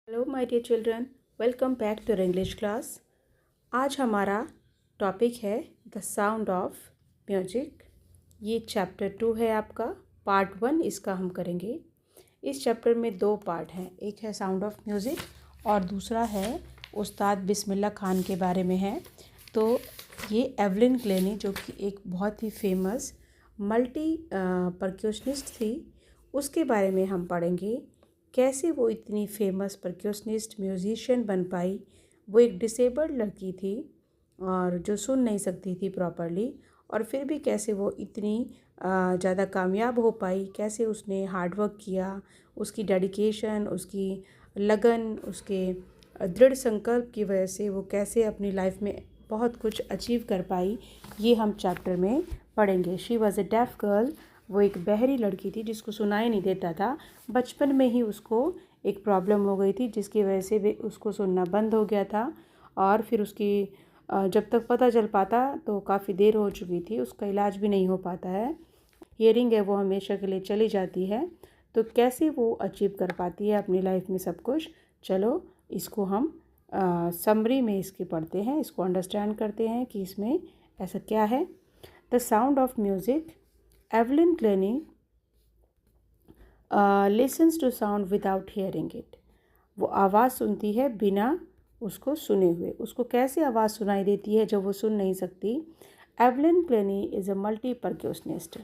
Hello my dear children, welcome back to English class. आज हमारा topic है the sound of music. ये chapter 2 है आपका, पार्ट 1 इसका हम करेंगे। इस चैप्टर में 2 पार्ट हैं, एक है साउंड ऑफ म्यूज़िक और दूसरा है उस्ताद बिस्मिल्लाह खान के बारे में है। तो ये एवलिन क्लेनी जो कि एक बहुत ही फेमस मल्टी परक्यूशनिस्ट थी, उसके बारे में हम पढ़ेंगे। कैसे वो इतनी फेमस परक्यूशनिस्ट म्यूजिशियन बन पाई। वो एक डिसेबल्ड लड़की थी और जो सुन नहीं सकती थी प्रॉपरली, और फिर भी कैसे वो इतनी ज़्यादा कामयाब हो पाई। कैसे उसने हार्ड वर्क किया, उसकी डेडिकेशन, उसकी लगन, उसके दृढ़ संकल्प की वजह से वो कैसे अपनी लाइफ में बहुत कुछ अचीव कर पाई, ये हम चैप्टर में पढ़ेंगे। She was a deaf girl. वो एक बहरी लड़की थी जिसको सुनाई नहीं देता था। बचपन में ही उसको एक प्रॉब्लम हो गई थी जिसकी वजह से उसको सुनना बंद हो गया था, और फिर उसकी जब तक पता चल पाता तो काफ़ी देर हो चुकी थी। उसका इलाज भी नहीं हो पाता है। हियरिंग है वो हमेशा के लिए चली जाती है। तो कैसे वो अचीव कर पाती है अपनी लाइफ में सब कुछ, चलो इसको हम समरी में इसके पढ़ते हैं, इसको अंडरस्टैंड करते हैं कि इसमें ऐसा क्या है। The sound of music. Evelyn Glennie listens to sound without hearing it. वो आवाज़ सुनती है बिना उसको सुने हुए। उसको कैसे आवाज़ सुनाई देती है जब वो सुन नहीं सकती। Evelyn Glennie is a multi percussionist.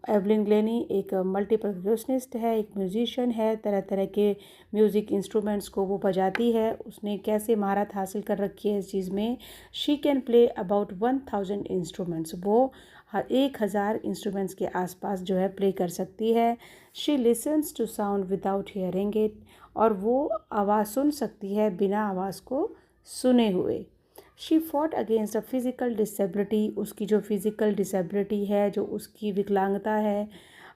Evelyn Glennie एक मल्टी परक्यूशनिस्ट है, एक म्यूजिशियन है। तरह तरह के म्यूज़िक इंस्ट्रूमेंट्स को वो बजाती है। उसने कैसे महारत हासिल कर रखी है इस चीज़ में। She can play about 1000 instruments. वो हर 1000 इंस्ट्रूमेंट्स के आसपास जो है प्ले कर सकती है। She listens to sound without hearing it. और वो आवाज़ सुन सकती है बिना आवाज़ को सुने हुए। She fought against a physical disability. उसकी जो फिज़िकल डिसेबिलिटी है, जो उसकी विकलांगता है,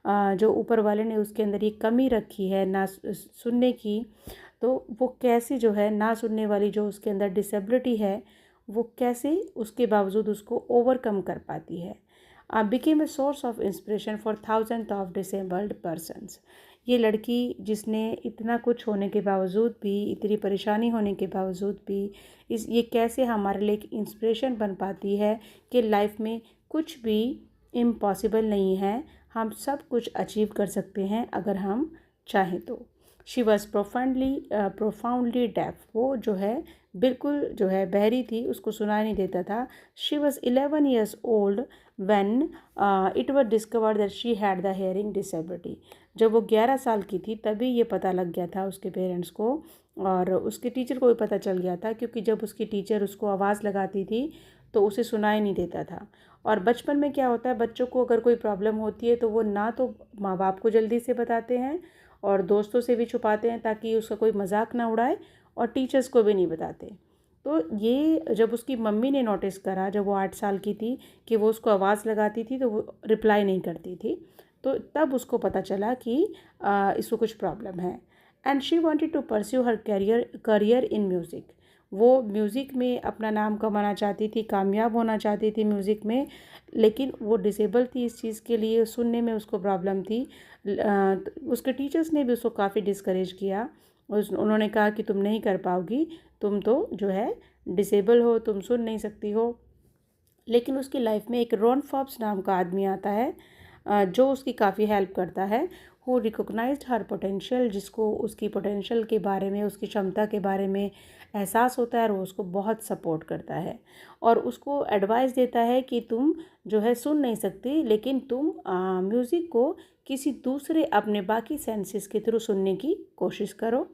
जो ऊपर वाले ने उसके अंदर ये कमी रखी है ना सुनने की, तो वो कैसे जो है ना सुनने वाली जो उसके अंदर डिसेबिलिटी है, वो कैसे उसके बावजूद उसको ओवरकम कर पाती है। Became a source of inspiration for thousand of disabled persons. ये लड़की जिसने इतना कुछ होने के बावजूद भी, इतनी परेशानी होने के बावजूद भी, ये कैसे हमारे लिए एक इंस्पिरेशन बन पाती है कि लाइफ में कुछ भी इम्पॉसिबल नहीं है। हम सब कुछ अचीव कर सकते हैं अगर हम चाहें तो। She was profoundly deaf. वो जो है बिल्कुल जो है बहरी थी, उसको सुनाई नहीं देता था। She was 11 years old when it was discovered that she had the hearing disability। जब वो 11 साल की थी तभी ये पता लग गया था उसके पेरेंट्स को, और उसके टीचर को भी पता चल गया था, क्योंकि जब उसकी टीचर उसको आवाज़ लगाती थी तो उसे सुनाई नहीं देता था। और बचपन में क्या होता है, बच्चों को अगर कोई प्रॉब्लम होती है तो वो ना तो माँ बाप को जल्दी से बताते हैं और दोस्तों से भी छुपाते हैं ताकि उसका कोई मजाक ना उड़ाए, और टीचर्स को भी नहीं बताते। तो ये जब उसकी मम्मी ने नोटिस करा, जब वो 8 साल की थी, कि वो उसको आवाज़ लगाती थी तो वो रिप्लाई नहीं करती थी, तो तब उसको पता चला कि इसको कुछ प्रॉब्लम है। And she wanted to pursue her career in music. वो म्यूज़िक में अपना नाम कमाना चाहती थी, कामयाब होना चाहती थी म्यूज़िक में, लेकिन वो डिसेबल थी इस चीज़ के लिए, सुनने में उसको प्रॉब्लम थी। उसके टीचर्स ने भी उसको काफ़ी डिस्करेज किया। उन्होंने कहा कि तुम नहीं कर पाओगी, तुम तो जो है डिसेबल हो, तुम सुन नहीं सकती हो। लेकिन उसकी लाइफ में एक रॉन फॉब्स नाम का आदमी आता है, जो उसकी काफ़ी हेल्प करता है। Who recognised her potential. जिसको उसकी पोटेंशियल के बारे में, उसकी क्षमता के बारे में एहसास होता है और वो उसको बहुत सपोर्ट करता है और उसको एडवाइस देता है कि तुम जो है सुन नहीं सकती, लेकिन तुम म्यूज़िक को किसी दूसरे अपने बाकी सेंसेस के थ्रू सुनने की कोशिश करो।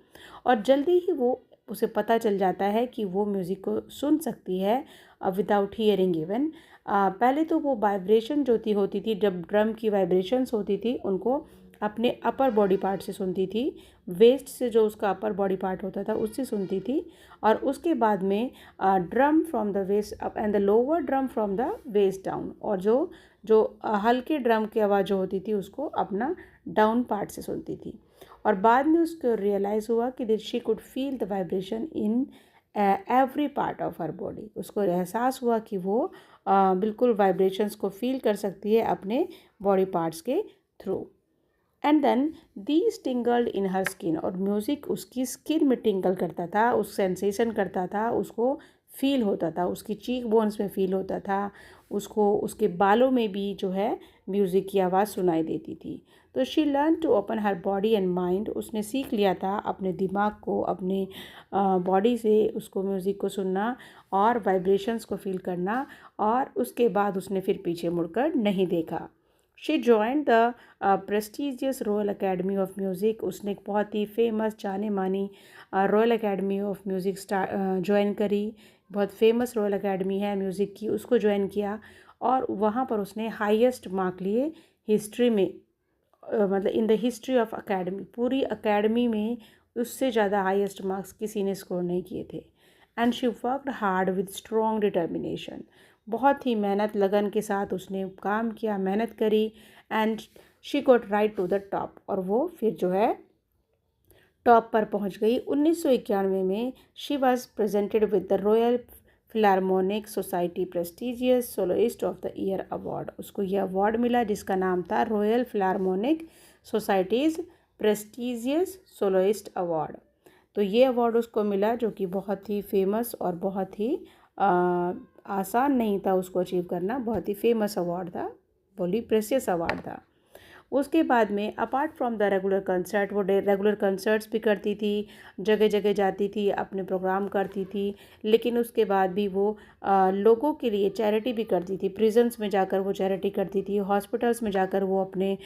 और जल्दी ही वो उसे पता चल जाता है कि वो म्यूज़िक को सुन सकती है विदाउट हियरिंग इवन। पहले तो वो वाइब्रेशन जो होती थी, जब ड्रम की वाइब्रेशंस होती थी, उनको अपने अपर बॉडी पार्ट से सुनती थी। वेस्ट से जो उसका अपर बॉडी पार्ट होता था उससे सुनती थी, और उसके बाद में drum from the waist up and the lower drum from the waist down. और जो जो हल्के ड्रम की आवाज़ जो होती थी उसको अपना डाउन पार्ट से सुनती थी। और बाद में उसको रियलाइज़ हुआ कि that she could feel the vibration in every part of her body. उसको एहसास हुआ कि वो बिल्कुल वाइब्रेशंस को फील कर सकती है अपने बॉडी पार्ट्स के through. And then these tingled in her skin, और म्यूज़िक उसकी स्किन में टिंगल करता था, उस सेंसेशन करता था, उसको फील होता था, उसकी चीक बोन्स में फील होता था, उसको उसके बालों में भी जो है म्यूज़िक की आवाज़ सुनाई देती थी। तो she learn to open her body and mind, उसने सीख लिया था अपने दिमाग को, अपने बॉडी से उसको म्यूज़िक को सुनना और वाइब्रेशंस को फील करना, और उसके बाद उसने फिर पीछे मुड़कर नहीं देखा। She joined the prestigious royal Academy of music, उसने एक बहुत ही फेमस जाने मानी royal Academy of music join करी। बहुत फेमस रॉयल अकेडमी है म्यूज़िक की, उसको ज्वाइन किया और वहाँ पर उसने हाईएस्ट मार्क लिए हिस्ट्री में, मतलब in the history of academy, पूरी अकेडमी में उससे ज़्यादा हाईएस्ट मार्क्स किसी ने स्कोर नहीं किए थे। And she worked hard with strong determination, बहुत ही मेहनत लगन के साथ उसने काम किया, मेहनत करी। And she got right to the top, और वो फिर जो है टॉप पर पहुंच गई। 1991 में she was presented with the Royal Philharmonic Society prestigious soloist of the year award, उसको यह अवार्ड मिला जिसका नाम था Royal Philharmonic Society's prestigious soloist award. तो ये अवार्ड उसको मिला जो कि बहुत ही फेमस और बहुत ही आसान नहीं था उसको अचीव करना, बहुत ही फेमस अवार्ड था, बोली प्रेसियस अवार्ड था। उसके बाद में apart from the regular concert, वो रेगुलर कंसर्ट्स भी करती थी, जगह जगह जाती थी, अपने प्रोग्राम करती थी, लेकिन उसके बाद भी वो लोगों के लिए चैरिटी भी करती थी। प्रिजन्स में जाकर वो चैरिटी करती थी, हॉस्पिटल्स में जाकर वो अपने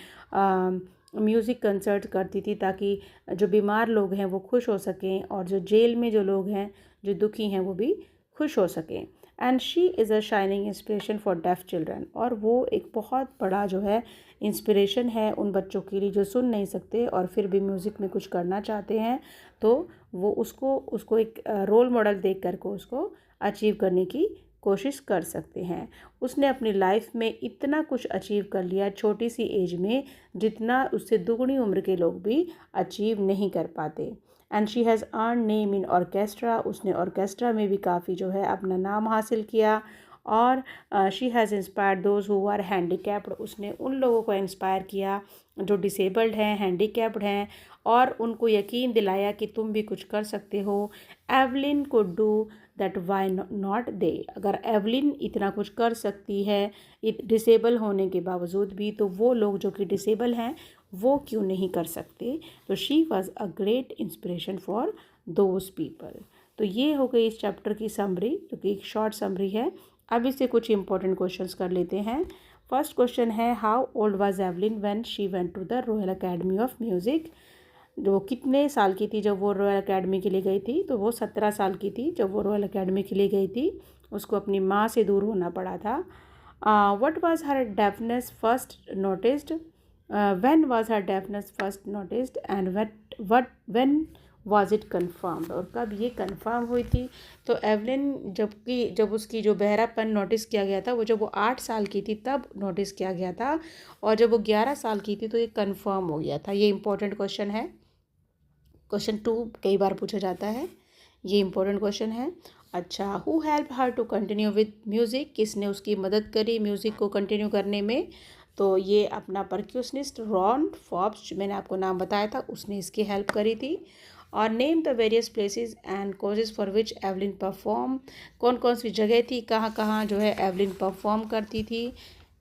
म्यूज़िक कंसर्ट करती थी ताकि जो बीमार लोग हैं वो खुश हो सकें, और जो जेल में जो लोग हैं जो दुखी हैं वो भी खुश हो सकें। And she is a shining inspiration for def children, और वो एक बहुत बड़ा जो है इंस्पिरेशन है उन बच्चों के लिए जो सुन नहीं सकते और फिर भी म्यूज़िक में कुछ करना चाहते हैं, तो वो उसको एक रोल मॉडल देख कर को उसको अचीव करने की कोशिश कर सकते हैं। उसने अपनी लाइफ में इतना कुछ अचीव कर लिया छोटी सी एज में, जितना उससे दुगनी उम्र के लोग भी अचीव नहीं कर पाते। And she has earn name in orchestra, उसने ऑर्केस्ट्रा में भी काफ़ी जो है अपना नाम हासिल किया। और she has inspired those who are handicapped, उसने उन लोगों को इंस्पायर किया जो डिसेबल्ड हैं, हैंडीकैप्ड हैं, और उनको यकीन दिलाया कि तुम भी कुछ कर सकते हो। Evelyn could do that, why not they, अगर एवलिन इतना कुछ कर सकती है डिसेबल होने के बावजूद भी, तो वो लोग जो कि डिसेबल हैं वो क्यों नहीं कर सकते। तो she was a great inspiration for those people. तो ये हो गई इस चैप्टर की समरी, जो कि एक शॉर्ट समरी है। अब इससे कुछ इंपॉर्टेंट क्वेश्चंस कर लेते हैं। फर्स्ट क्वेश्चन है, how old was Evelyn when she went to the Royal Academy of Music, जो कितने साल की थी जब वो रॉयल अकेडमी के लिए गई थी। तो वो 17 साल की थी जब वो रॉयल अकेडमी के लिए गई थी, उसको अपनी माँ से दूर होना पड़ा था। What was her deafness first noticed, when was her deafness first noticed, and when was it confirmed, और कब ये कन्फर्म हुई थी। तो एवलिन जब उसकी जो बहरापन नोटिस किया गया था वो जब वो 8 साल की थी तब नोटिस किया गया था, और जब वो 11 साल की थी तो ये कन्फर्म हो गया था। ये इंपॉर्टेंट क्वेश्चन है, क्वेश्चन 2 कई बार पूछा जाता है, ये इंपॉर्टेंट क्वेश्चन है। अच्छा, who help her to continue with music, किसने उसकी मदद करी म्यूज़िक को कंटिन्यू करने में। तो ये अपना परक्यूशनिस्ट रॉन फॉब्स, मैंने आपको नाम बताया था, उसने इसकी हेल्प करी थी। और name the various places and causes for which Evelyn perform, कौन कौन सी जगह थी, कहाँ कहाँ जो है एवलिन परफॉर्म करती थी,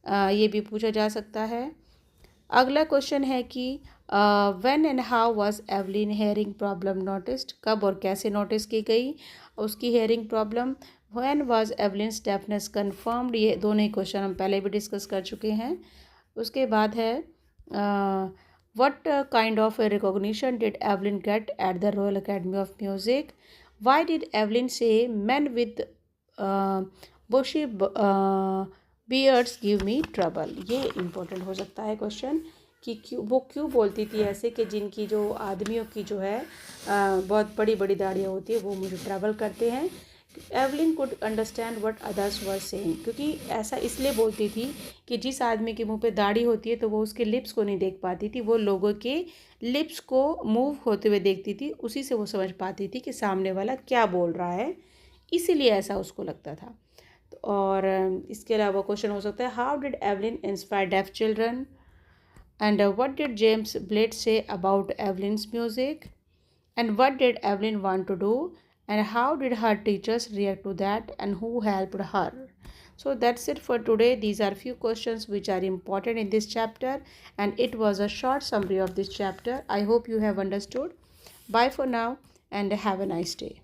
ये भी पूछा जा सकता है। अगला क्वेश्चन है कि when and how was Evelyn hearing problem noticed, कब और कैसे नोटिस की गई उसकी hearing problem. When was Evelyn's deafness confirmed, ये दोनों ही क्वेश्चन हम पहले भी डिस्कस कर चुके हैं। उसके बाद है what kind of recognition did Evelyn get at the Royal Academy of Music, why did Evelyn see man with bushy beards give me trouble, ये इम्पोर्टेंट हो सकता है क्वेश्चन कि क्यों बोलती थी ऐसे कि जिनकी जो आदमियों की जो है बहुत बड़ी बड़ी दाढ़ियाँ होती है वो मुझे ट्रबल करते हैं। Evelyn could understand what others were saying, क्योंकि ऐसा इसलिए बोलती थी कि जिस आदमी के मुंह पे दाढ़ी होती है तो वो उसके लिप्स को नहीं देख पाती थी, वो लोगों के लिप्स को मूव होते हुए देखती थी, उसी से वो समझ पाती थी कि सामने वाला क्या बोल रहा है, इसीलिए ऐसा उसको लगता था। और इसके अलावा क्वेश्चन हो सकता है, how did Evelyn inspire deaf children, And what did James Blake say about Evelyn's music? And what did Evelyn want to do? And how did her teachers react to that? And who helped her? So that's it for today. These are few questions which are important in this chapter, and it was a short summary of this chapter. I hope you have understood. Bye for now and have a nice day.